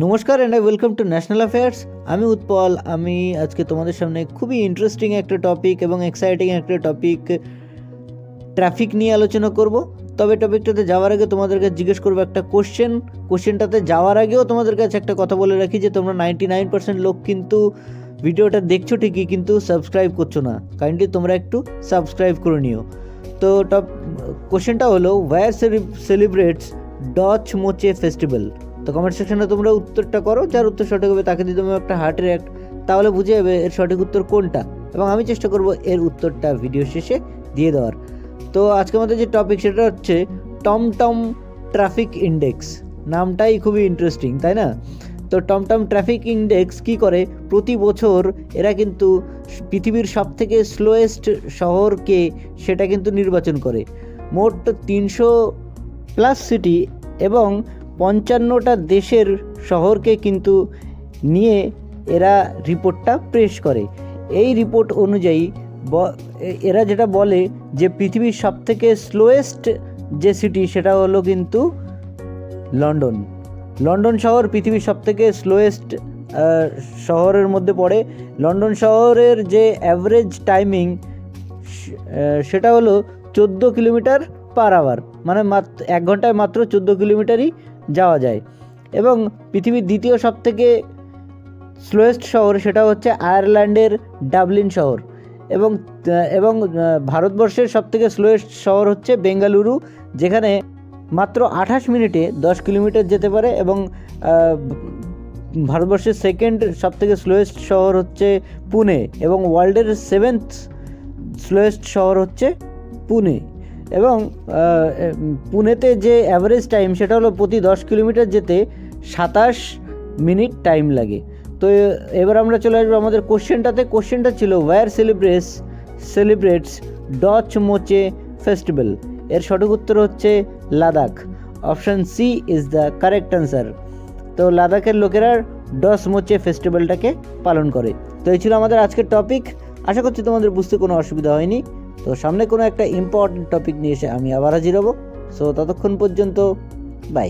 নমস্কার and welcome to national affairs. আমি উৎপল। আমি আজকে তোমাদের সামনে খুবই ইন্টারেস্টিং একটা টপিক এবং এক্সাইটিং একটা টপিক ট্রাফিক নিয়ে আলোচনা করব। তবে টপিকটাতে যাওয়ার আগে তোমাদেরকে জিজ্ঞেস করবো একটা কোশ্চেনটাতে যাওয়ার আগেও তোমাদের কাছে একটা কথা বলে রাখি যে তোমরা 99% লোক কিন্তু ভিডিওটা দেখছো ঠিকই, কিন্তু সাবস্ক্রাইব করছো না। কাইন্ডলি তোমরা একটু সাবস্ক্রাইব করে নিও। তো কোশ্চেনটা হলো, wire celebrates Dosmoche festival. তো কমেন্ট সেকশনে তোমরা উত্তরটা করো, যার উত্তর সঠিক হবে তাকে দিয়ে তোমরা একটা হার্ট রিঅ্যাক্ট, তাহলে বুঝে যাবে এর সঠিক উত্তর কোনটা, এবং আমি চেষ্টা করব এর উত্তরটা ভিডিও শেষে দিয়ে দেওয়ার। তো আজকে আমাদের যে টপিক সেটা হচ্ছে টমটম ট্রাফিক ইন্ডেক্স। নামটাই খুবই ইন্টারেস্টিং, তাই না? তো টমটম ট্রাফিক ইন্ডেক্স কি করে, প্রতি বছর এরা কিন্তু পৃথিবীর সবথেকে স্লোয়েস্ট শহরকে সেটা কিন্তু নির্বাচন করে। মোট 300+ সিটি এবং 55টা দেশের শহরকে কিন্তু নিয়ে এরা রিপোর্টটা পেশ করে। এই রিপোর্ট অনুযায়ী এরা যেটা বলে যে পৃথিবীর সবথেকে স্লোয়েস্ট যে সিটি সেটা হলো কিন্তু লন্ডন শহর পৃথিবীর সবথেকে স্লোয়েস্ট শহরের মধ্যে পড়ে। লন্ডন শহরের যে অ্যাভারেজ টাইমিং সেটা হলো 14 কিলোমিটার পার আওয়ার, মানে 1 ঘন্টায় মাত্র 14 কিলোমিটারই যাওয়া যায়। এবং পৃথিবীর দ্বিতীয় সবথেকে স্লোয়েস্ট শহর সেটা হচ্ছে আয়ারল্যান্ডের ডাবলিন শহর। এবং ভারতবর্ষের সবথেকে স্লোয়েস্ট শহর হচ্ছে বেঙ্গালুরু, যেখানে মাত্র 28 মিনিটে 10 কিলোমিটার যেতে পারে। এবং ভারতবর্ষের সেকেন্ড সবথেকে স্লোয়েস্ট শহর হচ্ছে পুনে, এবং ওয়ার্ল্ডের 7th স্লোয়েস্ট শহর হচ্ছে পুনে। এবং পুনেতে যে অ্যাভারেজ টাইম সেটা হলো প্রতি 10 কিলোমিটার যেতে 27 মিনিট টাইম লাগে। তো এবার আমরা চলে আসবো আমাদের কোশ্চেনটাতে। কোশ্চেনটা ছিল, where celebrates Dosmoche festival. এর সঠিক উত্তর হচ্ছে Ladakh. Option C is the correct answer. তো লাদাখের লোকেরা ডচ মোচে ফেস্টিভ্যালটাকে পালন করে। তো এই ছিল আমাদের আজকের টপিক। আশা করছি তোমাদের বুঝতে কোনো অসুবিধা হয়নি। তো সামনে কোনো একটা ইম্পর্টেন্ট টপিক নিয়ে এসে আমি আবার হাজির হব। সো ততক্ষণ পর্যন্ত বাই।